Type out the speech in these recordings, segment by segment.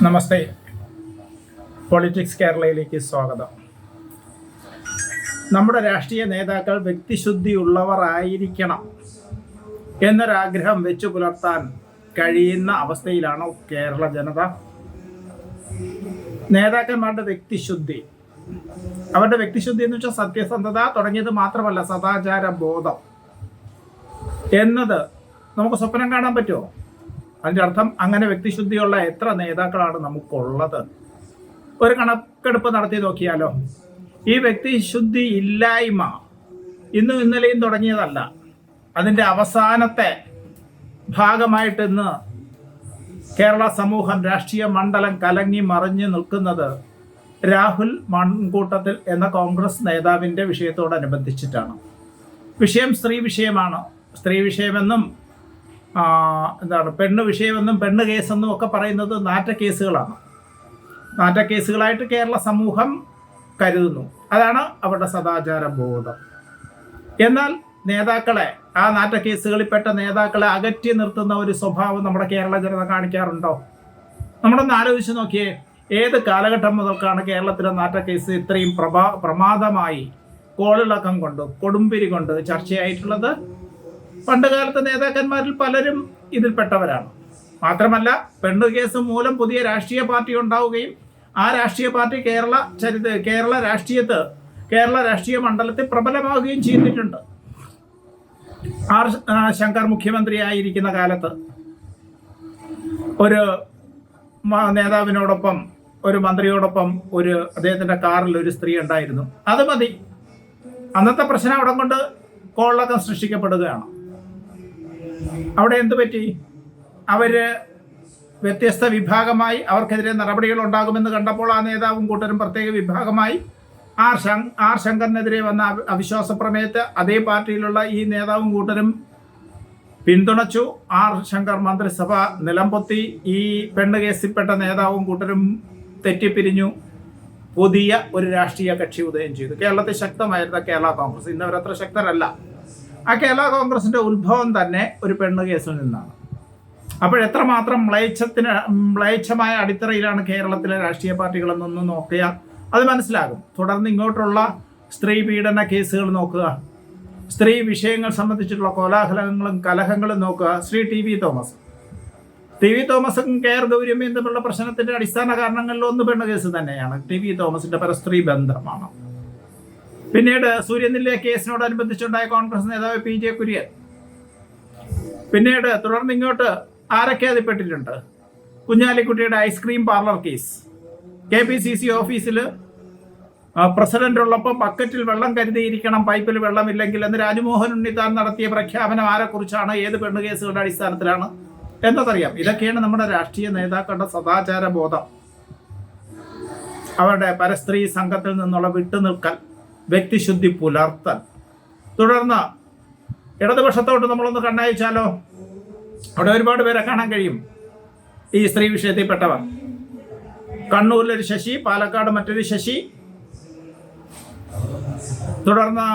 നമസ്തേ, politics കേരളയിലേക്ക് സ്വാഗതം. നമ്മുടെ രാഷ്ട്രീയ നേതാക്കൾ വ്യക്തിശുദ്ധിയുള്ളവർ ആയിരിക്കണം എന്നൊരാഗ്രഹം വെച്ചു പുലർത്താൻ കഴിയുന്ന അവസ്ഥയിലാണ് കേരള ജനത. നേതാക്കന്മാരുടെ വ്യക്തിശുദ്ധി, അവരുടെ വ്യക്തിശുദ്ധി എന്ന് വെച്ചാൽ സത്യസന്ധത തുടങ്ങിയത് മാത്രമല്ല, സദാചാര ബോധം എന്നത് നമുക്ക് സ്വപ്നം കാണാൻ പറ്റുമോ? അതിൻ്റെ അർത്ഥം അങ്ങനെ വ്യക്തിശുദ്ധിയുള്ള എത്ര നേതാക്കളാണ് നമുക്കുള്ളത്? ഒരു കണക്കെടുപ്പ് നടത്തി നോക്കിയാലോ. ഈ വ്യക്തിശുദ്ധി ഇല്ലായ്മ ഇന്നും ഇന്നലെയും തുടങ്ങിയതല്ല. അതിൻ്റെ അവസാനത്തെ ഭാഗമായിട്ട് ഇന്ന് കേരള സമൂഹം, രാഷ്ട്രീയ മണ്ഡലം കലങ്ങി മറിഞ്ഞു നിൽക്കുന്നത് രാഹുൽ മാങ്കൂട്ടത്തിൽ എന്ന കോൺഗ്രസ് നേതാവിൻ്റെ വിഷയത്തോടനുബന്ധിച്ചിട്ടാണ്. വിഷയം സ്ത്രീ വിഷയമാണ്. സ്ത്രീ വിഷയമെന്നും പെണ്ണ് വിഷയമെന്നും പെണ്ണ് കേസെന്നും ഒക്കെ പറയുന്നത് നാറ്റ കേസുകളാണ്. നാറ്റ കേസുകളായിട്ട് കേരള സമൂഹം കരുതുന്നു. അതാണ് അവരുടെ സദാചാര ബോധം. എന്നാൽ നേതാക്കളെ, ആ നാറ്റ കേസുകളിൽപ്പെട്ട നേതാക്കളെ അകറ്റി നിർത്തുന്ന ഒരു സ്വഭാവം നമ്മുടെ കേരള ജനത കാണിക്കാറുണ്ടോ? നമ്മളൊന്ന് ആലോചിച്ച് നോക്കിയേ. ഏത് കാലഘട്ടം മുതൽക്കാണ് കേരളത്തിലെ നാറ്റ കേസ് ഇത്രയും പ്രമാദമായി കോളിളക്കം കൊണ്ട്, കൊടുമ്പിരി കൊണ്ട് ചർച്ചയായിട്ടുള്ളത്? പണ്ടുകാലത്തെ നേതാക്കന്മാരിൽ പലരും ഇതിൽപ്പെട്ടവരാണ്. മാത്രമല്ല, പെണ്ണു കേസ് മൂലം പുതിയ രാഷ്ട്രീയ പാർട്ടി ഉണ്ടാവുകയും ആ രാഷ്ട്രീയ പാർട്ടി കേരള രാഷ്ട്രീയ മണ്ഡലത്തിൽ പ്രബലമാവുകയും ചെയ്തിട്ടുണ്ട്. ശങ്കർ മുഖ്യമന്ത്രിയായിരിക്കുന്ന കാലത്ത് ഒരു നേതാവിനോടൊപ്പം, ഒരു മന്ത്രിയോടൊപ്പം അദ്ദേഹത്തിൻ്റെ കാറിൽ ഒരു സ്ത്രീ ഉണ്ടായിരുന്നു. അത് മതി. അന്നത്തെ പ്രശ്നം അവിടെ കൊണ്ട് കോളിളക്കം സൃഷ്ടിക്കപ്പെടുകയാണ്. അവിടെ എന്തു പറ്റി? അവര് വ്യത്യസ്ത വിഭാഗമായി, അവർക്കെതിരെ നടപടികൾ ഉണ്ടാകുമെന്ന് കണ്ടപ്പോൾ ആ നേതാവും കൂട്ടരും പ്രത്യേക വിഭാഗമായി. ആർ ശങ്കറിനെതിരെ വന്ന അവിശ്വാസ പ്രമേയത്തെ അതേ പാർട്ടിയിലുള്ള ഈ നേതാവും കൂട്ടരും പിന്തുണച്ചു. ആർ ശങ്കർ മന്ത്രിസഭ നിലംപൊത്തി. ഈ പെണ്ണ് കേസിൽപ്പെട്ട നേതാവും കൂട്ടരും തെറ്റിപ്പിരിഞ്ഞു. പുതിയ ഒരു രാഷ്ട്രീയ കക്ഷി ഉദയം ചെയ്തു. കേരളത്തിൽ ശക്തമായിരുന്ന കേരള കോൺഗ്രസ് ഇന്നവരത്ര ശക്തരല്ല. ആ കേരള കോൺഗ്രസിന്റെ ഉത്ഭവം തന്നെ ഒരു പെണ്ണ് കേസിൽ നിന്നാണ്. അപ്പോഴെത്രമാത്രം മ്ലേച്ഛമായ അടിത്തറയിലാണ് കേരളത്തിലെ രാഷ്ട്രീയ പാർട്ടികളെന്നൊന്ന് നോക്കിയാൽ അത് മനസ്സിലാകും. തുടർന്ന് ഇങ്ങോട്ടുള്ള സ്ത്രീ പീഡന കേസുകൾ നോക്കുക, സ്ത്രീ വിഷയങ്ങൾ സംബന്ധിച്ചിട്ടുള്ള കോലാഹലങ്ങളും കലഹങ്ങളും നോക്കുക. ശ്രീ ടി വി തോമസും കെ ആർ ഗൗരിയമ്മയും തമ്മിലുള്ള പ്രശ്നത്തിന്റെ അടിസ്ഥാന കാരണങ്ങളിലൊന്ന് പെണ്ണ് കേസ് തന്നെയാണ്. ടി വി തോമസിന്റെ പരസ്ത്രീ ബന്ധമാണ്. പിന്നീട് സൂര്യനെല്ലി കേസിനോടനുബന്ധിച്ചുണ്ടായ കോൺഗ്രസ് നേതാവ് പി ജെ കുര്യൻ. പിന്നീട് തുടർന്ന് ഇങ്ങോട്ട് ആരൊക്കെ അതിൽപ്പെട്ടിട്ടുണ്ട്? കുഞ്ഞാലിക്കുട്ടിയുടെ ഐസ്ക്രീം പാർലർ കേസ്. KPCC ഓഫീസിൽ പ്രസിഡന്റ് ഉള്ളപ്പോൾ ബക്കറ്റിൽ വെള്ളം കരുതിയിരിക്കണം, പൈപ്പിൽ വെള്ളമില്ലെങ്കിൽ എന്ന് രാജ്മോഹൻ ഉണ്ണിത്താൻ നടത്തിയ പ്രഖ്യാപനം ആരെക്കുറിച്ചാണ്, ഏത് പെണ്ണ് കേസുകളുടെ അടിസ്ഥാനത്തിലാണ് എന്നതറിയാം. ഇതൊക്കെയാണ് നമ്മുടെ രാഷ്ട്രീയ നേതാക്കളുടെ സദാചാര ബോധം, അവരുടെ പരസ്ത്രീ സംഘത്തിൽ നിന്നുള്ള വിട്ടുനിൽക്കൽ, വ്യക്തിശുദ്ധി പുലർത്തൽ. തുടർന്ന് ഇടതുപക്ഷത്തോട്ട് നമ്മളൊന്ന് കണ്ണയച്ചാലോ. അവിടെ ഒരുപാട് പേരെ കാണാൻ കഴിയും ഈ സ്ത്രീ വിഷയത്തിൽപ്പെട്ടവർ. കണ്ണൂരിലൊരു ശശി, പാലക്കാട് മറ്റൊരു ശശി, തുടർന്ന്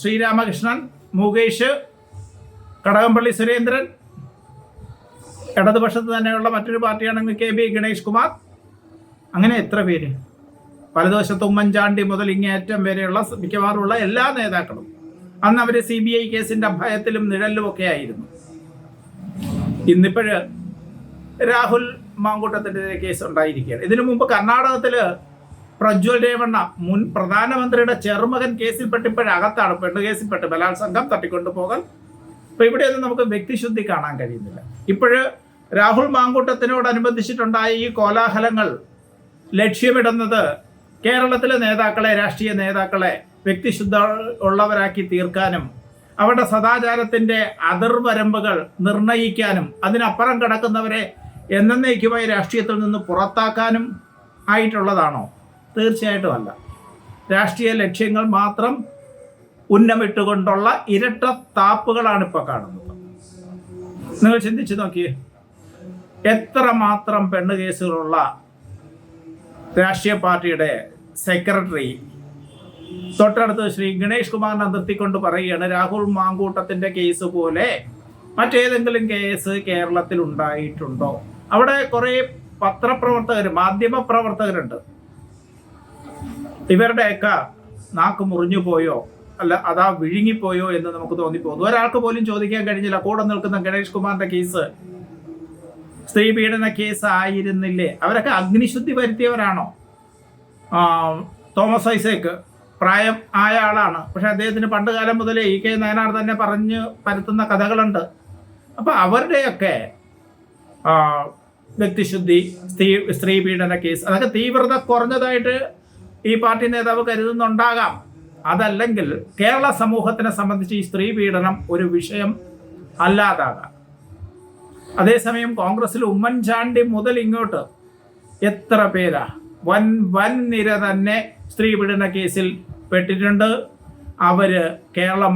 ശ്രീരാമകൃഷ്ണൻ, മുകേഷ്, കടകംപള്ളി സുരേന്ദ്രൻ. ഇടതുപക്ഷത്ത് തന്നെയുള്ള മറ്റൊരു പാർട്ടിയാണെങ്കിൽ KB ഗണേഷ് കുമാർ. അങ്ങനെ എത്ര പേര്? വലതുവശത്ത് ഉമ്മൻചാണ്ടി മുതൽ ഇങ്ങേയറ്റം വരെയുള്ള മിക്കവാറുമുള്ള എല്ലാ നേതാക്കളും അന്ന് അവർ CBI കേസിന്റെ ഭയത്തിലും നിഴലിലും ഒക്കെ ആയിരുന്നു. ഇന്നിപ്പോഴ് രാഹുൽ മാങ്കൂട്ടത്തിന്റെ കേസ് ഉണ്ടായിരിക്കുകയാണ്. ഇതിനു മുമ്പ് കർണാടകത്തില് പ്രജ്വൽ രേവണ്ണ, മുൻ പ്രധാനമന്ത്രിയുടെ ചെറുമകൻ കേസിൽപ്പെട്ടിപ്പോഴകത്താണ്, പെണ്ണ് കേസിൽപ്പെട്ട് ബലാത്സംഗം, തട്ടിക്കൊണ്ടുപോകൽ. അപ്പൊ ഇവിടെയൊന്നും നമുക്ക് വ്യക്തിശുദ്ധി കാണാൻ കഴിയുന്നില്ല. ഇപ്പോഴ് രാഹുൽ മാങ്കൂട്ടത്തിനോടനുബന്ധിച്ചിട്ടുണ്ടായ ഈ കോലാഹലങ്ങൾ ലക്ഷ്യമിടുന്നത് കേരളത്തിലെ നേതാക്കളെ, രാഷ്ട്രീയ നേതാക്കളെ വ്യക്തിശുദ്ധ ഉള്ളവരാക്കി തീർക്കാനും അവരുടെ സദാചാരത്തിന്റെ അതിർവരമ്പുകൾ നിർണയിക്കാനും അതിനപ്പുറം കിടക്കുന്നവരെ എന്നേക്കുമായി രാഷ്ട്രീയത്തിൽ നിന്ന് പുറത്താക്കാനും ആയിട്ടുള്ളതാണോ? തീർച്ചയായിട്ടും അല്ല. രാഷ്ട്രീയ ലക്ഷ്യങ്ങൾ മാത്രം ഉന്നമിട്ടുകൊണ്ടുള്ള ഇരട്ട താപ്പുകളാണ് ഇപ്പോൾ കാണുന്നത്. നിങ്ങൾ ചിന്തിച്ചു നോക്കിയേ, എത്രമാത്രം പെണ്ണ് കേസുകളുള്ള രാഷ്ട്രീയ പാർട്ടിയുടെ സെക്രട്ടറി തൊട്ടടുത്ത് ശ്രീ ഗണേഷ് കുമാറിനെ നിർത്തിക്കൊണ്ട് പറയുകയാണ്, രാഹുൽ മാങ്കൂട്ടത്തിന്റെ കേസ് പോലെ മറ്റേതെങ്കിലും കേസ് കേരളത്തിൽ ഉണ്ടായിട്ടുണ്ടോ? അവിടെ കുറെ പത്രപ്രവർത്തകർ, മാധ്യമ പ്രവർത്തകരുണ്ട്. ഇവരുടെയൊക്കെ നാക്ക് മുറിഞ്ഞു പോയോ, അല്ല അതാ വിഴുങ്ങിപ്പോയോ എന്ന് നമുക്ക് തോന്നിപ്പോകുന്നു. ഒരാൾക്ക് പോലും ചോദിക്കാൻ കഴിഞ്ഞില്ല, കൂടെ നിൽക്കുന്ന ഗണേഷ് കുമാറിന്റെ കേസ് സ്ത്രീ പീഡന കേസ് ആയിരുന്നില്ലേ? അവരൊക്കെ അഗ്നിശുദ്ധി വരുത്തിയവരാണോ? തോമസ് ഐസക് പ്രായം ആയ ആളാണ്, പക്ഷെ അദ്ദേഹത്തിന് പണ്ട് കാലം മുതലേ ഇ കെ നായനാർ തന്നെ പറഞ്ഞു പരത്തുന്ന കഥകളുണ്ട്. അപ്പം അവരുടെയൊക്കെ വ്യക്തിശുദ്ധി, സ്ത്രീ പീഡന കേസ്, അതൊക്കെ തീവ്രത കുറഞ്ഞതായിട്ട് ഈ പാർട്ടി നേതാവ് കരുതുന്നുണ്ടാകാം. അതല്ലെങ്കിൽ കേരള സമൂഹത്തിനെ സംബന്ധിച്ച് ഈ സ്ത്രീ പീഡനം ഒരു വിഷയം അല്ലാതാകാം. അതേസമയം കോൺഗ്രസിൽ ഉമ്മൻചാണ്ടി മുതൽ ഇങ്ങോട്ട് എത്ര പേരാ വൻ നിര തന്നെ സ്ത്രീ പീഡന കേസിൽ പെട്ടിട്ടുണ്ട്. അവര് കേരളം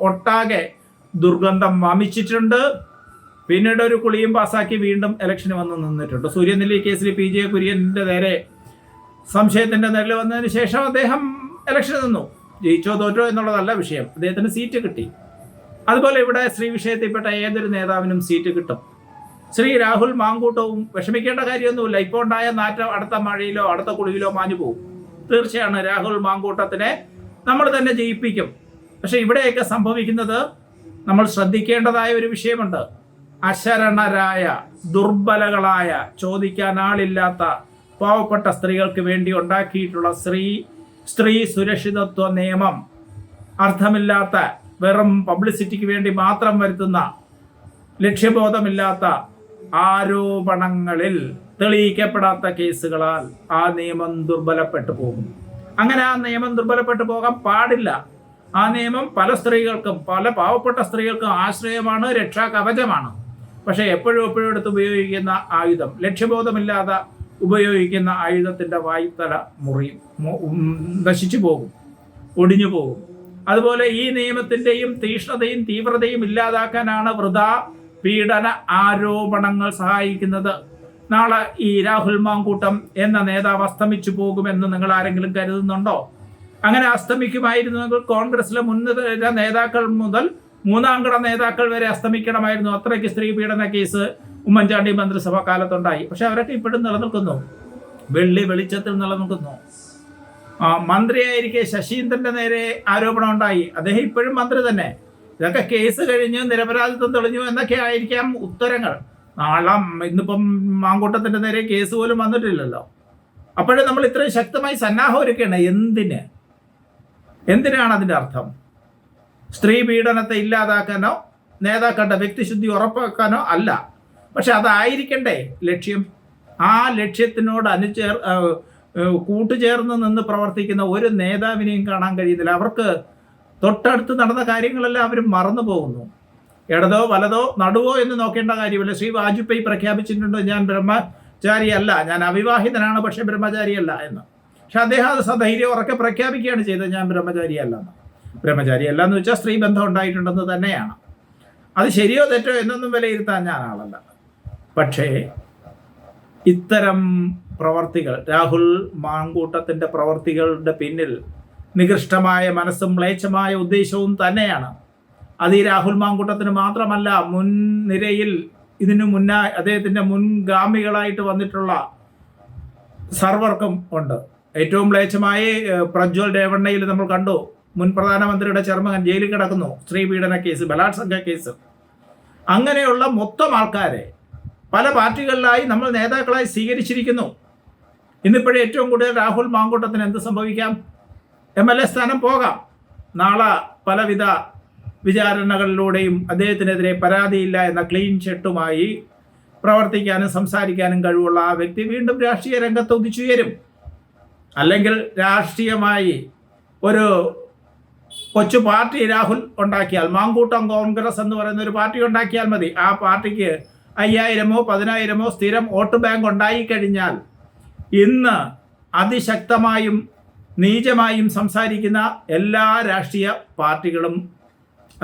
ഒട്ടാകെ ദുർഗന്ധം വമിച്ചിട്ടുണ്ട്. പിന്നീട് ഒരു കുളിയും പാസാക്കി വീണ്ടും ഇലക്ഷന് വന്ന് നിന്നിട്ടുണ്ട്. സൂര്യനെല്ലി കേസിൽ PJ കുര്യന്റെ നേരെ സംശയത്തിന്റെ നിഴൽ വന്നതിന് ശേഷം അദ്ദേഹം ഇലക്ഷന് നിന്നു. ജയിച്ചോ തോറ്റോ എന്നുള്ളതല്ല വിഷയം, അദ്ദേഹത്തിന് സീറ്റ് കിട്ടി. അതുപോലെ ഇവിടെ സ്ത്രീ വിഷയത്തിൽപ്പെട്ട ഏതൊരു നേതാവിനും സീറ്റ് കിട്ടും. ശ്രീ രാഹുൽ മാങ്കൂട്ടവും വിഷമിക്കേണ്ട കാര്യമൊന്നുമില്ല. ഇപ്പോൾ ഉണ്ടായ നാറ്റം അടുത്ത മഴയിലോ അടുത്ത കുളിയിലോ മാഞ്ഞു പോകും. തീർച്ചയാണ് രാഹുൽ മാങ്കൂട്ടത്തിനെ നമ്മൾ തന്നെ ജയിപ്പിക്കും. പക്ഷെ ഇവിടെയൊക്കെ സംഭവിക്കുന്നത് നമ്മൾ ശ്രദ്ധിക്കേണ്ടതായ ഒരു വിഷയമുണ്ട്. അശരണരായ, ദുർബലകളായ, ചോദിക്കാൻ ആളില്ലാത്ത പാവപ്പെട്ട സ്ത്രീകൾക്ക് വേണ്ടി ഉണ്ടാക്കിയിട്ടുള്ള സ്ത്രീ സുരക്ഷിതത്വ നിയമം അർത്ഥമില്ലാത്ത, വെറും പബ്ലിസിറ്റിക്ക് വേണ്ടി മാത്രം വരുത്തുന്ന, ലക്ഷ്യബോധമില്ലാത്ത ആരോപണങ്ങളിൽ തെളിയിക്കപ്പെടാത്ത കേസുകളാൽ ആ നിയമം ദുർബലപ്പെട്ടു പോകും. അങ്ങനെ ആ നിയമം ദുർബലപ്പെട്ടു പോകാൻ പാടില്ല. ആ നിയമം പല സ്ത്രീകൾക്കും, പല പാവപ്പെട്ട സ്ത്രീകൾക്കും ആശ്രയമാണ്, രക്ഷാ കവചമാണ്. പക്ഷെ എപ്പോഴും എടുത്ത് ഉപയോഗിക്കുന്ന ആയുധം, ലക്ഷ്യബോധമില്ലാതെ ഉപയോഗിക്കുന്ന ആയുധത്തിന്റെ വായുത്തല മുറിയും, നശിച്ചു പോകും, ഒടിഞ്ഞു പോകും. അതുപോലെ ഈ നിയമത്തിന്റെയും തീക്ഷ്ണതയും തീവ്രതയും ഇല്ലാതാക്കാനാണ് വൃഥാ പീഡന ആരോപണങ്ങൾ സഹായിക്കുന്നത്. നാളെ ഈ രാഹുൽ മാങ്കൂട്ടം എന്ന നേതാവ് അസ്തമിച്ചു പോകുമെന്ന് നിങ്ങൾ ആരെങ്കിലും കരുതുന്നുണ്ടോ? അങ്ങനെ അസ്തമിക്കുമായിരുന്നുവെങ്കിൽ കോൺഗ്രസിലെ മുൻനിര നേതാക്കൾ മുതൽ മൂന്നാംകിട നേതാക്കൾ വരെ അസ്തമിക്കണമായിരുന്നു. അത്രയ്ക്ക് സ്ത്രീ പീഡന കേസ് ഉമ്മൻചാണ്ടി മന്ത്രിസഭാ കാലത്തുണ്ടായി. പക്ഷെ അവരൊക്കെ ഇപ്പോഴും നിലനിൽക്കുന്നു, വെളിച്ചത്തിൽ നിലനിൽക്കുന്നു. മന്ത്രിയായിരിക്കെ ശശീന്ദ്രന്റെ നേരെ ആരോപണം ഉണ്ടായി, അദ്ദേഹം ഇപ്പോഴും മന്ത്രി തന്നെ. ഇതൊക്കെ കേസ് കഴിഞ്ഞ് നിരപരാധിത്വം തെളിഞ്ഞു എന്നൊക്കെ ആയിരിക്കാം ഉത്തരങ്ങൾ. നാളെ ഇന്നിപ്പം മാങ്കൂട്ടത്തിന്റെ നേരെ കേസ് പോലും വന്നിട്ടില്ലല്ലോ. അപ്പോഴും നമ്മൾ ഇത്രയും ശക്തമായി സന്നാഹം ഒരുക്കുകയാണ്. എന്തിനാണ് അതിൻ്റെ അർത്ഥം? സ്ത്രീ പീഡനത്തെ ഇല്ലാതാക്കാനോ നേതാക്കളുടെ വ്യക്തിശുദ്ധി ഉറപ്പാക്കാനോ അല്ല. പക്ഷെ അതായിരിക്കണ്ടേ ലക്ഷ്യം. ആ ലക്ഷ്യത്തിനോട് കൂട്ടുചേർന്ന് നിന്ന് പ്രവർത്തിക്കുന്ന ഒരു നേതാവിനെയും കാണാൻ കഴിയുന്നില്ല. അവർക്ക് തൊട്ടടുത്ത് നടന്ന കാര്യങ്ങളെല്ലാം അവർ മറന്നു പോകുന്നു. ഇടതോ വലതോ നടുവോ എന്ന് നോക്കേണ്ട കാര്യമില്ല. ശ്രീ വാജ്പേയി പ്രഖ്യാപിച്ചിട്ടുണ്ട്, ഞാൻ ബ്രഹ്മചാരിയല്ല, ഞാൻ അവിവാഹിതനാണ് പക്ഷെ ബ്രഹ്മചാരിയല്ല എന്ന്. പക്ഷെ അദ്ദേഹം അത് സധൈര്യം ഉറക്കെ പ്രഖ്യാപിക്കുകയാണ് ചെയ്തത്, ഞാൻ ബ്രഹ്മചാരിയല്ല എന്ന് വെച്ചാൽ സ്ത്രീ ബന്ധം ഉണ്ടായിട്ടുണ്ടെന്ന് തന്നെയാണ്. അത് ശരിയോ തെറ്റോ എന്നൊന്നും വിലയിരുത്താൻ ഞാൻ ആളല്ല. പക്ഷേ ഇത്തരം പ്രവർത്തികൾ, രാഹുൽ മാങ്കൂട്ടത്തിൻ്റെ പ്രവർത്തികളുടെ പിന്നിൽ നികൃഷ്ടമായ മനസ്സും മ്ലേച്ഛമായ ഉദ്ദേശവും തന്നെയാണ്. അത് ഈ രാഹുൽ മാങ്കൂട്ടത്തിന് മാത്രമല്ല, മുൻനിരയിൽ ഇതിനു മുന്നായി അദ്ദേഹത്തിൻ്റെ മുൻഗാമികളായിട്ട് വന്നിട്ടുള്ള സർവർക്കും ഉണ്ട്. ഏറ്റവും മ്ലേച്ഛമായി പ്രജ്വൽ രേവണ്ണയിൽ നമ്മൾ കണ്ടു, മുൻ പ്രധാനമന്ത്രിയുടെ ചെറുമകൻ ജയിലിൽ കിടക്കുന്നു, സ്ത്രീ പീഡന കേസ്, ബലാത്സംഗ കേസ്. അങ്ങനെയുള്ള മൊത്തം ആൾക്കാരെ പല പാർട്ടികളിലായി നമ്മൾ നേതാക്കളായി സ്വീകരിച്ചിരിക്കുന്നു. ഇന്നിപ്പോഴും ഏറ്റവും കൂടുതൽ രാഹുൽ മാങ്കൂട്ടത്തിന് എന്ത് സംഭവിക്കാം? MLA സ്ഥാനം പോകാം. നാളെ പലവിധ വിചാരണകളിലൂടെയും അദ്ദേഹത്തിനെതിരെ പരാതിയില്ല എന്ന ക്ലീൻ ഷെട്ടുമായി പ്രവർത്തിക്കാനും സംസാരിക്കാനും കഴിവുള്ള ആ വ്യക്തി വീണ്ടും രാഷ്ട്രീയ രംഗത്ത് ഉദിച്ചുയരും. അല്ലെങ്കിൽ രാഷ്ട്രീയമായി ഒരു കൊച്ചു പാർട്ടി രാഹുൽ ഉണ്ടാക്കിയാൽ, മാങ്കൂട്ടം കോൺഗ്രസ് എന്ന് പറയുന്ന ഒരു പാർട്ടി ഉണ്ടാക്കിയാൽ മതി. ആ പാർട്ടിക്ക് 5000-ഓ 10,000-ഓ സ്ഥിരം വോട്ട് ബാങ്ക് ഉണ്ടായിക്കഴിഞ്ഞാൽ ഇന്ന് അതിശക്തമായും നീചമായും സംസാരിക്കുന്ന എല്ലാ രാഷ്ട്രീയ പാർട്ടികളും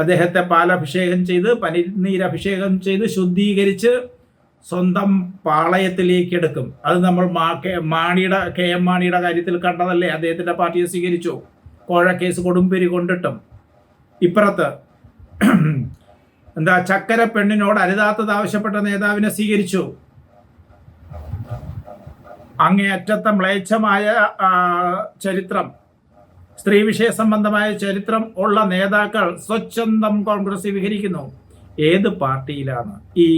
അദ്ദേഹത്തെ പാലഭിഷേകം ചെയ്ത്, പനിനീരഭിഷേകം ചെയ്ത്, ശുദ്ധീകരിച്ച് സ്വന്തം പാളയത്തിലേക്ക് എടുക്കും. അത് നമ്മൾ KM മാണിയുടെ കാര്യത്തിൽ കണ്ടതല്ലേ. അദ്ദേഹത്തിൻ്റെ പാർട്ടിയെ സ്വീകരിച്ചു, കോഴ കേസ് കൊടുമ്പിരി കൊണ്ടിട്ടും. ഇപ്പുറത്ത് ചക്കര പെണ്ണിനോട് അരുതാത്തത് ആവശ്യപ്പെട്ട നേതാവിനെ സ്വീകരിച്ചു. അങ്ങേയറ്റത്തെ മ്ലേച്ഛമായ ചരിത്രം, സ്ത്രീ വിഷയ സംബന്ധമായ ചരിത്രം ഉള്ള നേതാക്കൾ സ്വച്ഛന്തം കോൺഗ്രസ് വിഹരിക്കുന്നു. ഏത് പാർട്ടിയിലാണ് ഈ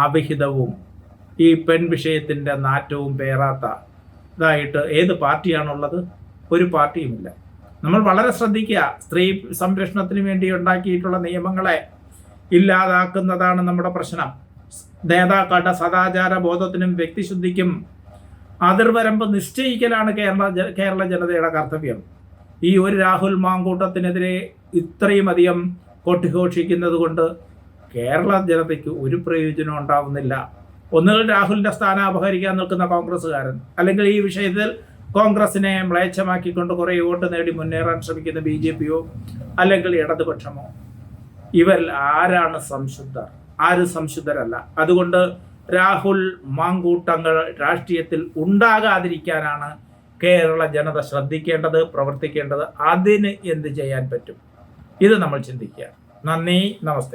അവിഹിതവും ഈ പെൺ വിഷയത്തിൻ്റെ നാറ്റവും പേറാത്ത ഇതായിട്ട് ഏത് പാർട്ടിയാണുള്ളത്? ഒരു പാർട്ടിയുമില്ല. നമ്മൾ വളരെ ശ്രദ്ധിക്കുക. സ്ത്രീ സംരക്ഷണത്തിന് വേണ്ടി ഉണ്ടാക്കിയിട്ടുള്ള നിയമങ്ങളെ ഇല്ലാതാക്കുന്നതാണ് നമ്മുടെ പ്രശ്നം. നേതാക്കളുടെ സദാചാര ബോധത്തിനും വ്യക്തിശുദ്ധിക്കും അതിർവരമ്പ് നിശ്ചയിക്കലാണ് കേരള ജനതയുടെ കർത്തവ്യം. ഈ ഒരു രാഹുൽ മാങ്കൂട്ടത്തിനെതിരെ ഇത്രയും അധികം കൊട്ടിഘോഷിക്കുന്നത് കൊണ്ട് കേരള ജനതയ്ക്ക് ഒരു പ്രയോജനം ഉണ്ടാവുന്നില്ല. ഒന്നുകിൽ രാഹുലിൻ്റെ സ്ഥാനം അപഹരിക്കാൻ നിൽക്കുന്ന കോൺഗ്രസ്സുകാരൻ, അല്ലെങ്കിൽ ഈ വിഷയത്തിൽ കോൺഗ്രസിനെ മ്ലേച്ഛമാക്കിക്കൊണ്ട് കുറേ വോട്ട് നേടി മുന്നേറാൻ ശ്രമിക്കുന്ന BJPയോ അല്ലെങ്കിൽ ഇടതുപക്ഷമോ. ഇവരിൽ ആരാണ് സംശുദ്ധർ? ആരും സംശുദ്ധരല്ല. അതുകൊണ്ട് രാഹുൽ മാങ്കൂട്ടങ്ങൾ രാഷ്ട്രീയത്തിൽ ഉണ്ടാകാതിരിക്കാനാണ് കേരള ജനത ശ്രദ്ധിക്കേണ്ടത്, പ്രവർത്തിക്കേണ്ടത്. അതിന് എന്ത് ചെയ്യാൻ പറ്റും? ഇത് നമ്മൾ ചിന്തിക്കുക. നന്ദി, നമസ്തേ.